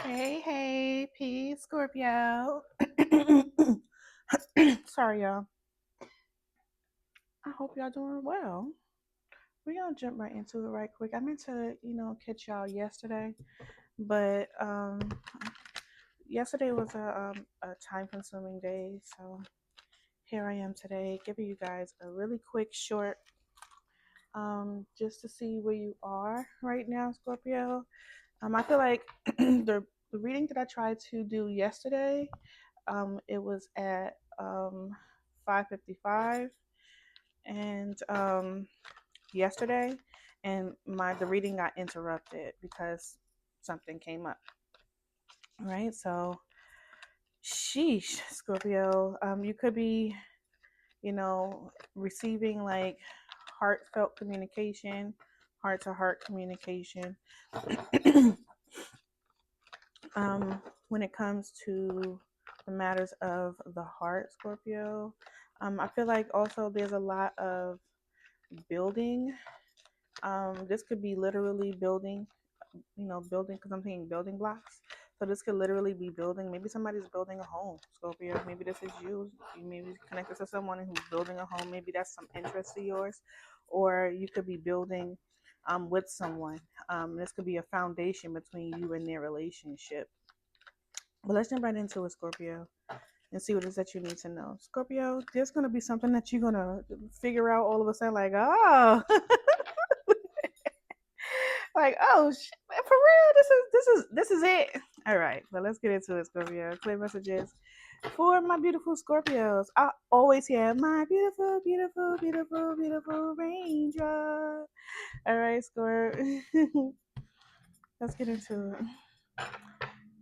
Hey, peace, Scorpio. Sorry, y'all. I hope y'all doing well. We're gonna jump right into it right quick. I meant to, catch y'all yesterday, but yesterday was a time-consuming day, so here I am today, giving you guys a really quick, short, just to see where you are right now, Scorpio. I feel like the reading that I tried to do yesterday, it was at 5:55, and yesterday, and the reading got interrupted because something came up. Right, so sheesh, Scorpio. You could be, receiving like heartfelt communication, heart to heart communication. When it comes to the matters of the heart, Scorpio, I feel like also there's a lot of building. This could be literally building, building, because I'm thinking building blocks. So this could literally be building. Maybe somebody's building a home, Scorpio. Maybe this is you. You may be connected to someone who's building a home. Maybe that's some interest of yours. Or you could be building with someone. This could be a foundation between you and their relationship. But let's jump right into it, Scorpio, and see what it is that you need to know. Scorpio, there's going to be something that you're going to figure out all of a sudden, like, oh, like, oh, for real, this is it. All right, but let's get into it, Scorpio. Clear messages for my beautiful Scorpios. I always hear my beautiful, beautiful, beautiful, beautiful raindrop. All right, Scorp. Let's get into it.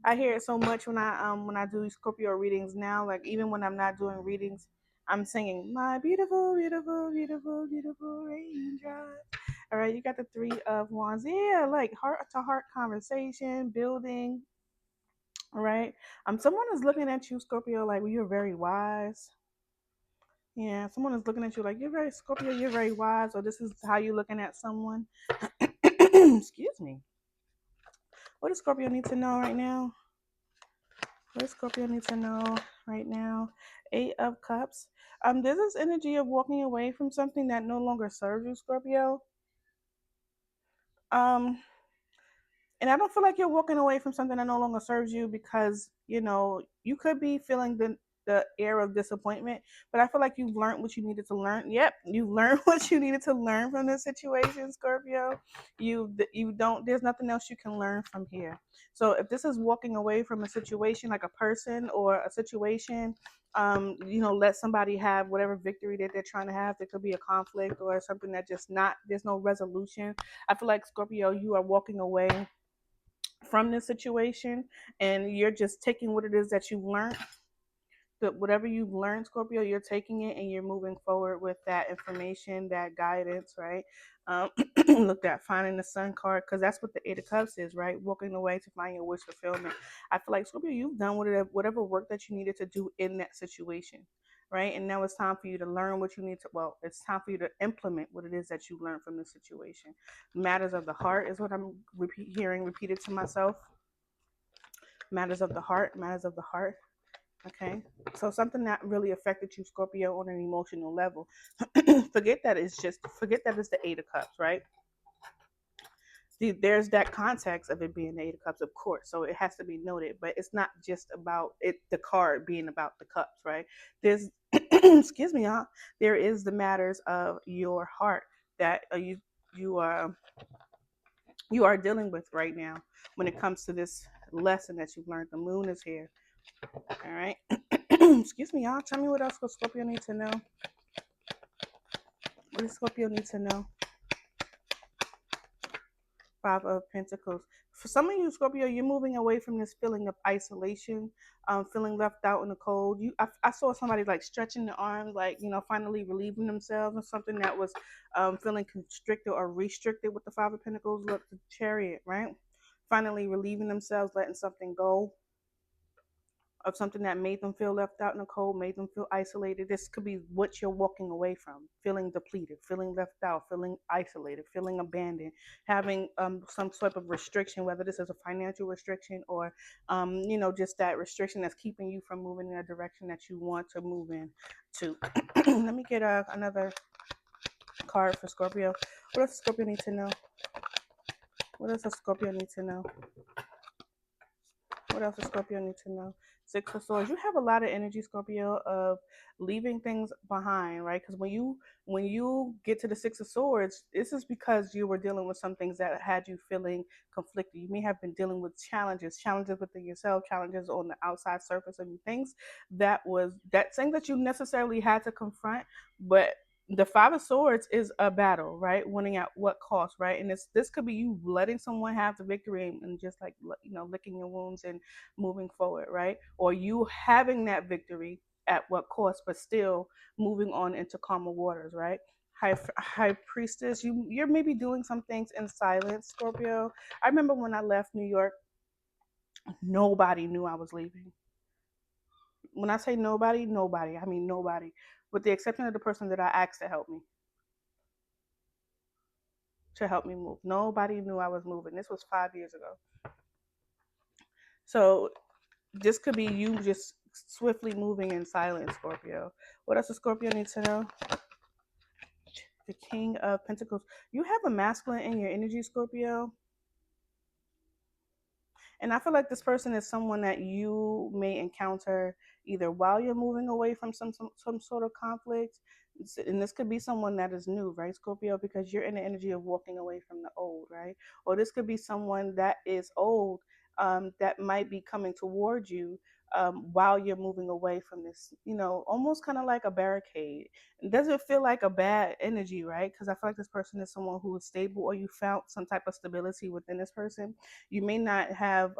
I hear it so much when I do Scorpio readings now. Like even when I'm not doing readings, I'm singing my beautiful, beautiful, beautiful, beautiful raindrop. All right, you got the Three of Wands. Yeah, like heart to heart conversation, building. All right. Someone is looking at you, Scorpio, like well, you're very wise. Yeah, someone is looking at you like you're very Scorpio, you're very wise, or this is how you're looking at someone. Excuse me. What does Scorpio need to know right now? What does Scorpio need to know right now? Eight of Cups. There's this energy of walking away from something that no longer serves you, Scorpio. Um, and I don't feel like you're walking away from something that no longer serves you because you could be feeling the air of disappointment, but I feel like you've learned what you needed to learn. Yep, you've learned what you needed to learn from this situation, Scorpio. You don't. There's nothing else you can learn from here. So if this is walking away from a situation, like a person or a situation, let somebody have whatever victory that they're trying to have. There could be a conflict or something that just not. There's no resolution. I feel like Scorpio, you are walking away from this situation and you're just taking what it is that you've learned, that whatever you've learned, Scorpio, you're taking it and you're moving forward with that information, that guidance, right? Look at finding the Sun card, because that's what the Eight of Cups is, right? Walking away to find your wish fulfillment. I feel like, Scorpio, you've done whatever work that you needed to do in that situation, right? And now it's time for you to learn what you need to, well, it's time for you to implement what it is that you learned from the situation. Matters of the heart is what I'm hearing repeated to myself. Matters of the heart, matters of the heart. Okay, so something that really affected you, Scorpio, on an emotional level. Forget that it's the Eight of Cups, right? There's that context of it being the Eight of Cups, of course, so it has to be noted. But it's not just about it, the card being about the cups, right? There's, excuse me, y'all. There is the matters of your heart that you are you are dealing with right now when it comes to this lesson that you've learned. The moon is here. All right. Excuse me, y'all. Tell me what else Scorpio needs to know. What does Scorpio need to know? Five of Pentacles. For some of you, Scorpio, you're moving away from this feeling of isolation, feeling left out in the cold. I saw somebody like stretching their arms, like finally relieving themselves of something that was feeling constricted or restricted with the Five of Pentacles. Look, the Chariot, right? Finally relieving themselves, letting something go. of something that made them feel left out in the cold, made them feel isolated. This could be what you're walking away from: feeling depleted, feeling left out, feeling isolated, feeling abandoned, having some sort of restriction, whether this is a financial restriction or, just that restriction that's keeping you from moving in a direction that you want to move in to. Let me get another card for Scorpio. What does Scorpio need to know? What does a Scorpio need to know? What else does Scorpio need to know? Six of Swords. You have a lot of energy, Scorpio, of leaving things behind, right? Because when you get to the Six of Swords, this is because you were dealing with some things that had you feeling conflicted. You may have been dealing with challenges within yourself, challenges on the outside surface of you, things that thing that you necessarily had to confront, but the Five of Swords is a battle, right? Winning at what cost, right? And this could be you letting someone have the victory and just like licking your wounds and moving forward, right? Or you having that victory at what cost, but still moving on into calmer waters, right? High Priestess, you're maybe doing some things in silence, Scorpio. I remember when I left New York, nobody knew I was leaving. When I say nobody, nobody, I mean nobody, with the exception of the person that I asked to help me move. Nobody knew I was moving. This was 5 years ago. So this could be you just swiftly moving in silence, Scorpio. What else does Scorpio need to know? The King of Pentacles. You have a masculine in your energy, Scorpio. And I feel like this person is someone that you may encounter either while you're moving away from some sort of conflict. And this could be someone that is new, right, Scorpio, because you're in the energy of walking away from the old, right? Or this could be someone that is old, that might be coming towards you, while you're moving away from this, almost kind of like a barricade. It doesn't feel like a bad energy, right? Because I feel like this person is someone who is stable, or you found some type of stability within this person. You may not have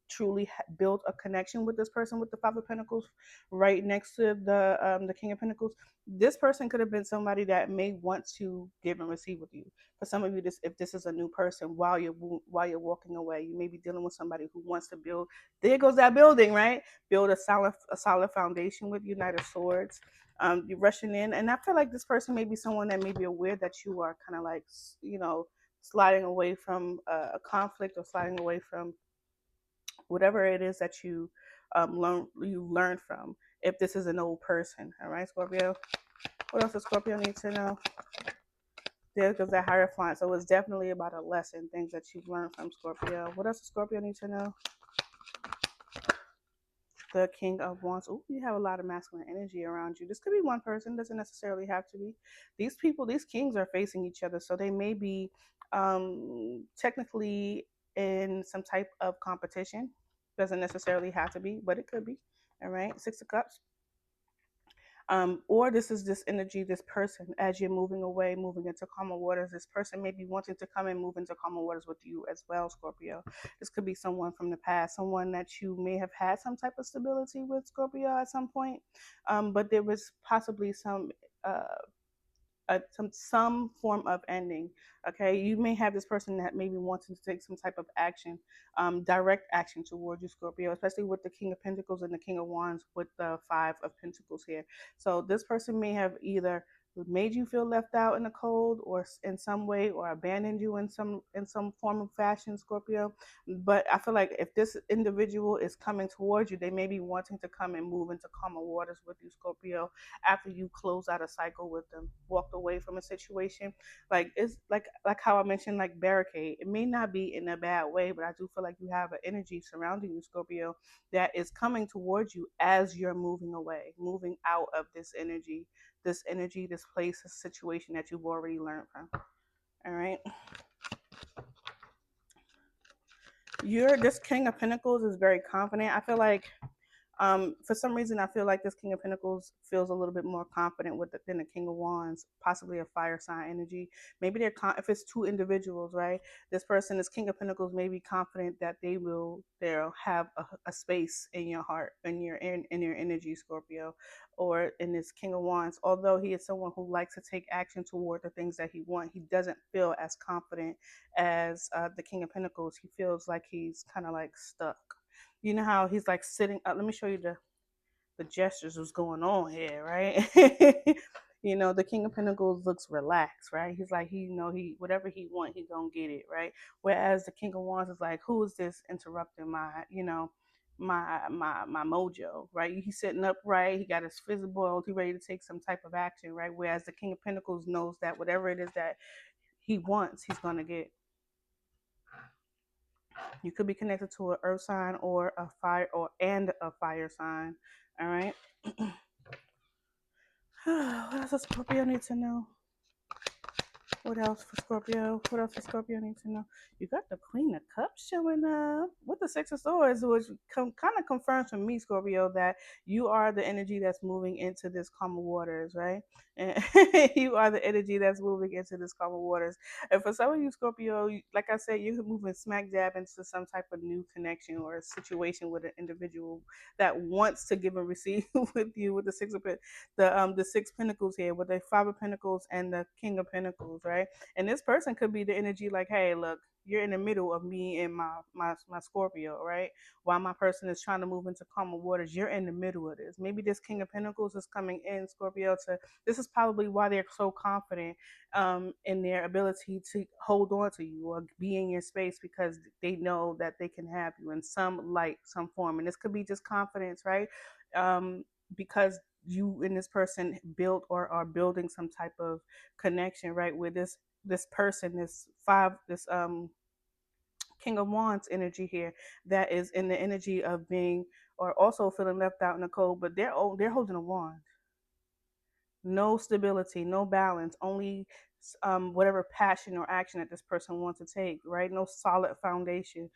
truly built a connection with this person with the Five of Pentacles right next to the King of Pentacles. This person could have been somebody that may want to give and receive with you. For some of you, if this is a new person, while you're walking away, you may be dealing with somebody who wants to build. There goes that building, right? Build a solid foundation with United Swords. You're rushing in, and I feel like this person may be someone that may be aware that you are kind of like, sliding away from a conflict, or sliding away from whatever it is that you learned from. If this is an old person, all right, Scorpio. What else does Scorpio need to know? There goes that Hierophant. So it's definitely about a lesson, things that you've learned from Scorpio. What else does Scorpio need to know? The King of Wands. Oh, you have a lot of masculine energy around you. This could be one person, doesn't necessarily have to be. These people, these kings are facing each other, so they may be technically in some type of competition. Doesn't necessarily have to be, but it could be. All right, Six of Cups. Or this is this energy, this person, as you're moving away, moving into calmer waters, this person may be wanting to come and move into calmer waters with you as well, Scorpio. This could be someone from the past, someone that you may have had some type of stability with, Scorpio, at some point. But there was possibly uh, some form of ending. Okay, you may have this person that maybe wanting to take some type of action, direct action towards you, Scorpio, especially with the King of Pentacles and the King of Wands with the Five of Pentacles here. So this person may have either made you feel left out in the cold, or in some way, or abandoned you in some form of fashion, Scorpio. But I feel like if this individual is coming towards you, they may be wanting to come and move into calmer waters with you, Scorpio, after you close out a cycle with them, walked away from a situation. Like, it's like how I mentioned, like barricade. It may not be in a bad way, but I do feel like you have an energy surrounding you, Scorpio, that is coming towards you as you're moving away, moving out of this place, this situation that you've already learned from. All right. This King of Pentacles is very confident. I feel like, for some reason, I feel like this King of Pentacles feels a little bit more confident than the King of Wands, possibly a fire sign energy. Maybe if it's two individuals, right? This person, this King of Pentacles, may be confident that they'll have a space in your heart, in your energy, Scorpio, or in this King of Wands. Although he is someone who likes to take action toward the things that he wants, he doesn't feel as confident as the King of Pentacles. He feels like he's kind of like stuck. You know how he's like sitting. Let me show you the gestures was going on here, right? The King of Pentacles looks relaxed, right? He's like he whatever he want, he gonna get it, right? Whereas the King of Wands is like, who is this interrupting my mojo, right? He's sitting upright, he got his fist boiled, he ready to take some type of action, right? Whereas the King of Pentacles knows that whatever it is that he wants, he's gonna get. You could be connected to an earth sign or a fire and a fire sign. All right. What else does Scorpio need to know? What else for Scorpio? What else does Scorpio need to know? You got the Queen of Cups showing up with the Six of Swords, which kind of confirms for me, Scorpio, that you are the energy that's moving into this calmer waters, right? And you are the energy that's moving into this calmer waters. And for some of you, Scorpio, like I said, you're moving smack dab into some type of new connection or a situation with an individual that wants to give and receive with you with the the Six Pentacles here, with the Five of Pentacles and the King of Pentacles, right? And this person could be the energy like, hey, look, you're in the middle of me and my Scorpio, right? While my person is trying to move into calmer waters, you're in the middle of this. Maybe this King of Pentacles is coming in, Scorpio, to this is probably why they're so confident in their ability to hold on to you or be in your space, because they know that they can have you in some light, some form. And this could be just confidence, right? Because you and this person built or are building some type of connection, right? With this person, this King of Wands energy here, that is in the energy of being or also feeling left out in the cold, but they're holding a wand. No stability, no balance, only whatever passion or action that this person wants to take, right? No solid foundation,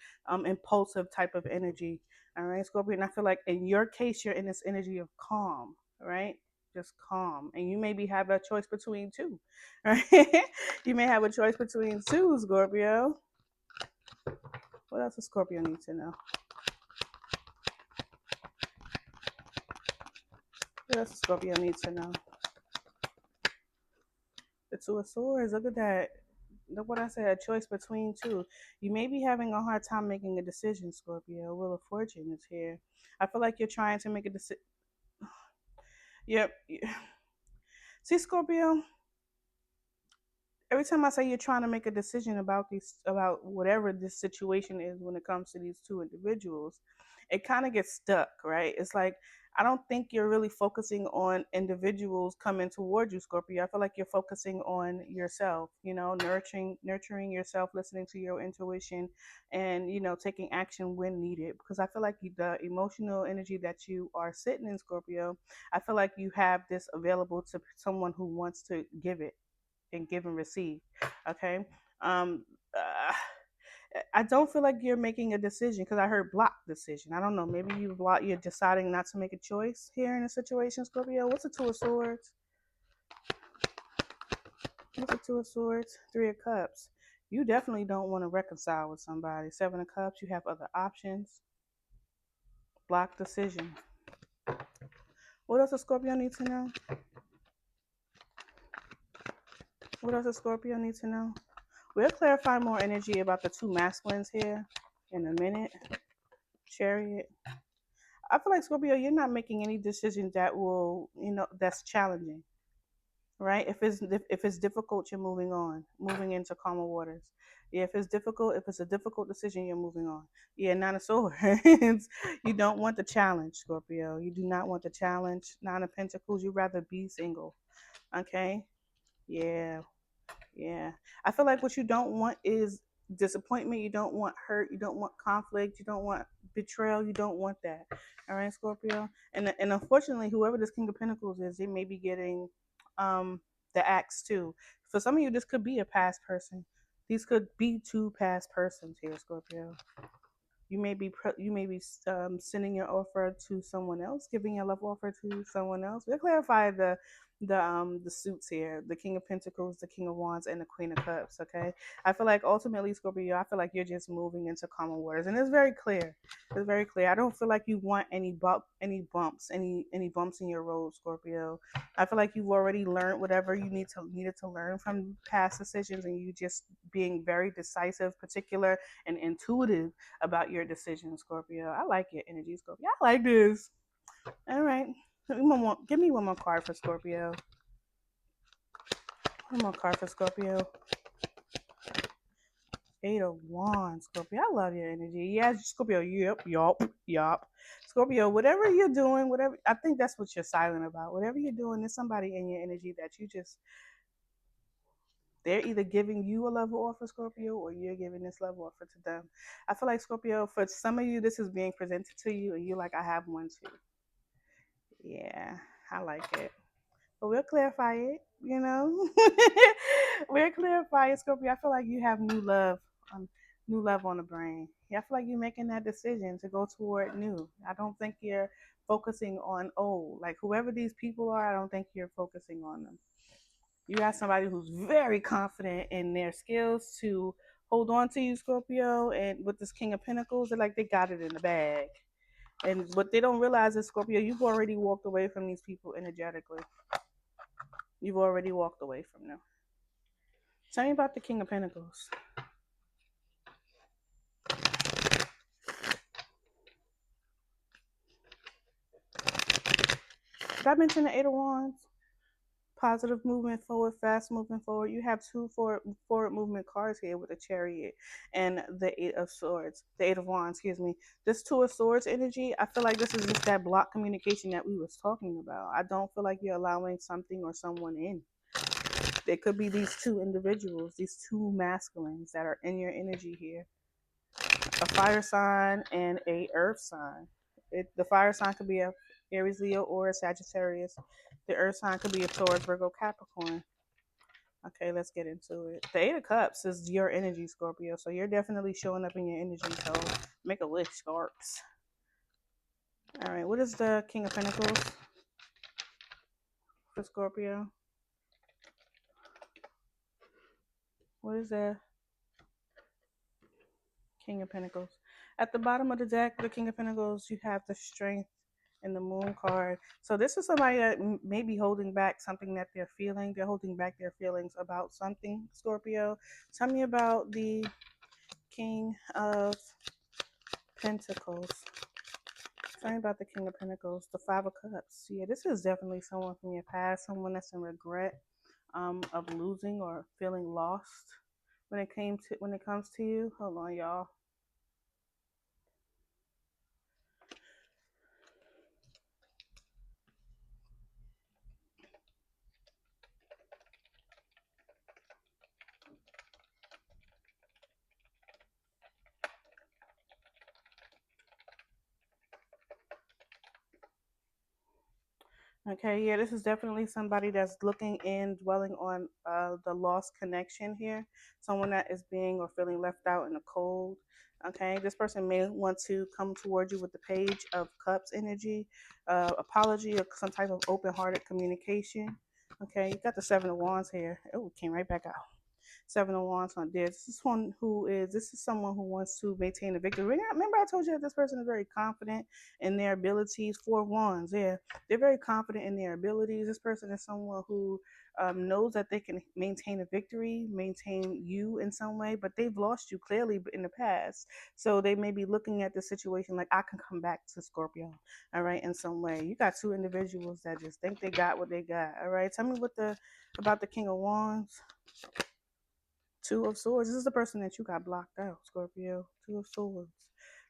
impulsive type of energy. All right, Scorpio. And I feel like in your case, you're in this energy of calm, right? Just calm. And you maybe have a choice between two, right? You may have a choice between two, Scorpio. What else does Scorpio need to know? What else does Scorpio need to know? The Two of Swords. Look at that. Look what I said. A choice between two. You may be having a hard time making a decision, Scorpio. Wheel of Fortune is here. I feel like you're trying to make a decision. Yep. See, Scorpio, every time I say you're trying to make a decision about whatever this situation is when it comes to these two individuals, it kind of gets stuck, right? It's like I don't think you're really focusing on individuals coming towards you, Scorpio. I feel like you're focusing on yourself, nurturing yourself, listening to your intuition, and taking action when needed. Because I feel like the emotional energy that you are sitting in, Scorpio, I feel like you have this available to someone who wants to give it and give and receive. Okay. Um, uh, I don't feel like you're making a decision because I heard block decision. I don't know. Maybe you're deciding not to make a choice here in a situation, Scorpio. What's the Two of Swords? What's the Two of Swords? Three of Cups. You definitely don't want to reconcile with somebody. Seven of Cups. You have other options. Block decision. What else does Scorpio need to know? What else does Scorpio need to know? We'll clarify more energy about the two masculines here in a minute. Chariot. I feel like, Scorpio, you're not making any decisions that will, that's challenging, right? If it's difficult, you're moving on, moving into calmer waters. Yeah, if it's a difficult decision, you're moving on. Yeah, Nine of Swords. You don't want the challenge, Scorpio. You do not want the challenge. Nine of Pentacles. You'd rather be single. Okay. Yeah. Yeah. I feel like what you don't want is disappointment. You don't want hurt. You don't want conflict. You don't want betrayal. You don't want that. All right, Scorpio. And unfortunately, whoever this King of Pentacles is, they may be getting um the axe too. For some of you, this could be a past person. These could be two past persons here, Scorpio. You may be sending your offer to someone else, giving your love offer to someone else. We'll clarify the suits here, the King of Pentacles, the King of Wands, and the Queen of Cups. Okay, I feel like ultimately, Scorpio, I feel like you're just moving into calmer waters, and it's very clear. It's very clear. I don't feel like you want any bumps in your road, Scorpio. I feel like you've already learned whatever you needed to learn from past decisions, and you just being very decisive, particular, and intuitive about your decisions, Scorpio. I like your energy, Scorpio. I like this. All right. Give me one more card for Scorpio. One more card for Scorpio. Eight of Wands, Scorpio. I love your energy. Yeah, Scorpio. Yep, yup, yup. Scorpio, whatever you're doing, whatever, I think that's what you're silent about. Whatever you're doing, there's somebody in your energy that you just, they're either giving you a level offer, Scorpio, or you're giving this level offer to them. I feel like, Scorpio, for some of you, this is being presented to you, and you're like, I have one too. Yeah, I like it. But we'll clarify it, you know. We'll clarify it, Scorpio. I feel like you have new love on the brain. Yeah, I feel like you're making that decision to go toward new. I don't think you're focusing on old. Like whoever these people are, I don't think you're focusing on them. You got somebody who's very confident in their skills to hold on to you, Scorpio, and with this King of Pentacles, they're like they got it in the bag. And what they don't realize is, Scorpio, you've already walked away from these people energetically. You've already walked away from them. Tell me about the King of Pentacles. Did I mention the Eight of Wands? Positive movement forward, fast movement forward. You have two forward movement cards here with the Chariot and the Eight of Swords. The Eight of Wands, excuse me. This Two of Swords energy, I feel like this is just that block communication that we was talking about. I don't feel like you're allowing something or someone in. There could be these two individuals, these two masculines that are in your energy here. A fire sign and a earth sign. The fire sign could be a Aries, Leo, or a Sagittarius. The earth sign could be a Taurus, Virgo, Capricorn. Okay, let's get into it. The Eight of Cups is your energy, Scorpio. So you're definitely showing up in your energy. So make a wish, Scorps. All right, what is the King of Pentacles for Scorpio? What is the King of Pentacles? At the bottom of the deck, the King of Pentacles, you have the Strength and the Moon card. So this is somebody that may be holding back something that they're feeling. They're holding back their feelings about something, Scorpio. Tell me about the King of Pentacles. Tell me about the King of Pentacles, the Five of Cups. Yeah, this is definitely someone from your past, someone that's in regret of losing or feeling lost when it comes to you. Hold on, y'all. Okay, yeah, this is definitely somebody that's looking in, dwelling on the lost connection here. Someone that is being or feeling left out in the cold. Okay, this person may want to come towards you with the Page of Cups energy, apology, or some type of open hearted communication. Okay, you got the Seven of Wands here. Oh, it came right back out. Seven of Wands on this. This is someone who wants to maintain a victory. Remember I told you that this person is very confident in their abilities. Four of Wands, yeah. They're very confident in their abilities. This person is someone who knows that they can maintain a victory, maintain you in some way, but they've lost you clearly in the past. So they may be looking at the situation like, I can come back to Scorpio, all right, in some way. You got two individuals that just think they got what they got, all right? Tell me about the King of Wands. Two of Swords. This is the person that you got blocked out, Scorpio. Two of Swords.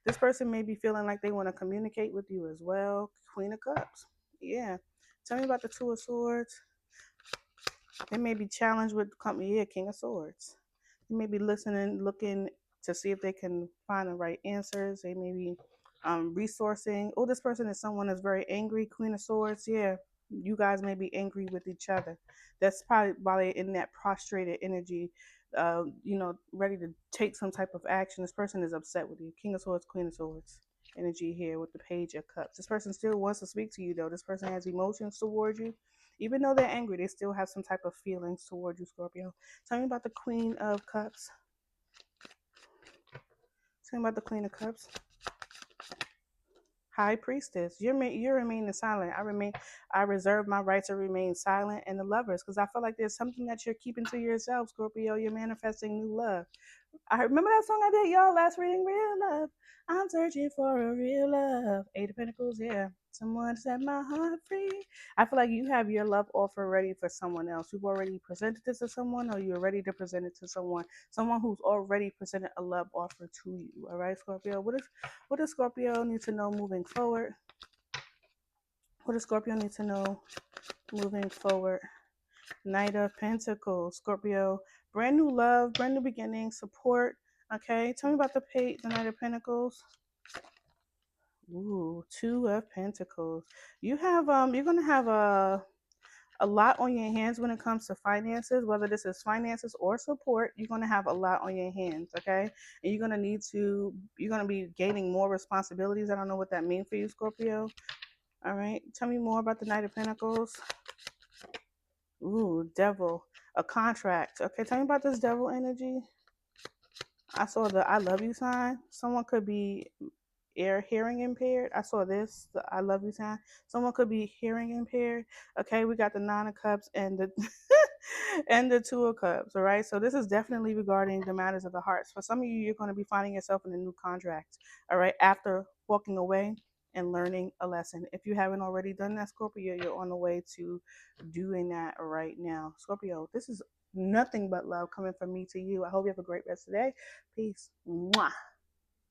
This person may be feeling like they want to communicate with you as well. Queen of Cups. Yeah. Tell me about the Two of Swords. They may be challenged with company. Yeah, King of Swords. They may be listening, looking to see if they can find the right answers. They may be resourcing. Oh, this person is someone that's very angry. Queen of Swords. Yeah. You guys may be angry with each other. That's probably why they're in that prostrated energy, ready to take some type of action. This person is upset with you. King of Swords, Queen of Swords energy here with the Page of Cups. This person still wants to speak to you, though. This person has emotions towards you. Even though they're angry, they still have some type of feelings towards you, Scorpio. Tell me about the Queen of Cups. Tell me about the Queen of Cups. High Priestess. You remain silent. I reserve my right to remain silent. And the Lovers, because I feel like there's something that you're keeping to yourself, Scorpio. You're manifesting new love. I remember that song I did, y'all, last reading, Real Love. I'm searching for a real love. Eight of Pentacles, yeah. Someone set my heart free. I feel like you have your love offer ready for someone else. You've already presented this to someone, or you're ready to present it to someone who's already presented a love offer to you. All right, Scorpio. What does Scorpio need to know moving forward? What does Scorpio need to know moving forward? Knight of Pentacles, Scorpio, brand new love, brand new beginning, support. Okay, tell me about the Knight of Pentacles. Ooh, Two of Pentacles. You're gonna have a lot on your hands when it comes to finances, whether this is finances or support. You're gonna have a lot on your hands, okay? And you're gonna be gaining more responsibilities. I don't know what that means for you, Scorpio. All right, tell me more about the Knight of Pentacles. Ooh, Devil, a contract. Okay, tell me about this Devil energy. I saw the I love you sign. Someone could be hearing impaired. I saw this, the I love you sign. Someone could be hearing impaired. Okay, we got the Nine of Cups and the and the Two of Cups. All right, so this is definitely regarding the matters of the hearts. For some of you, you're going to be finding yourself in a new contract. All right, after walking away and learning a lesson. If you haven't already done that, Scorpio, you're on the way to doing that right now. Scorpio, this is nothing but love coming from me to you. I hope you have a great rest of the day. Peace. Mwah.